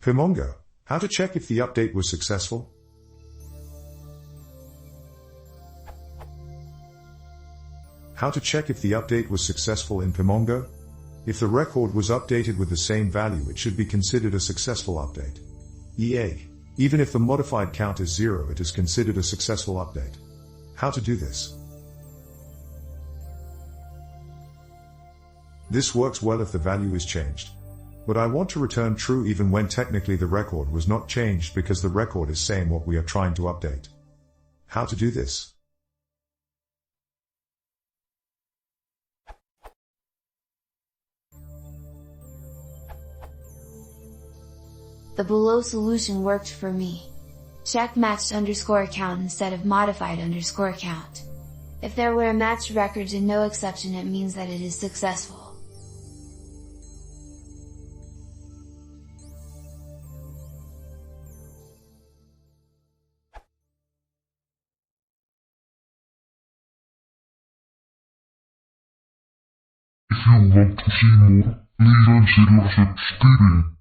Pymongo, how to check if the update was successful? How to check if the update was successful in Pymongo? If the record was updated with the same value, it should be considered a successful update. Even if the modified count is 0, it is considered a successful update. How to do this? This works well if the value is changed. But I want to return true even when technically the record was not changed because the record is saying what we are trying to update. How to do this? The below solution worked for me. Check matched _count instead of modified _count. If there were a matched record and no exception, it means that it is successful. If you want to see more, please consider subscribing.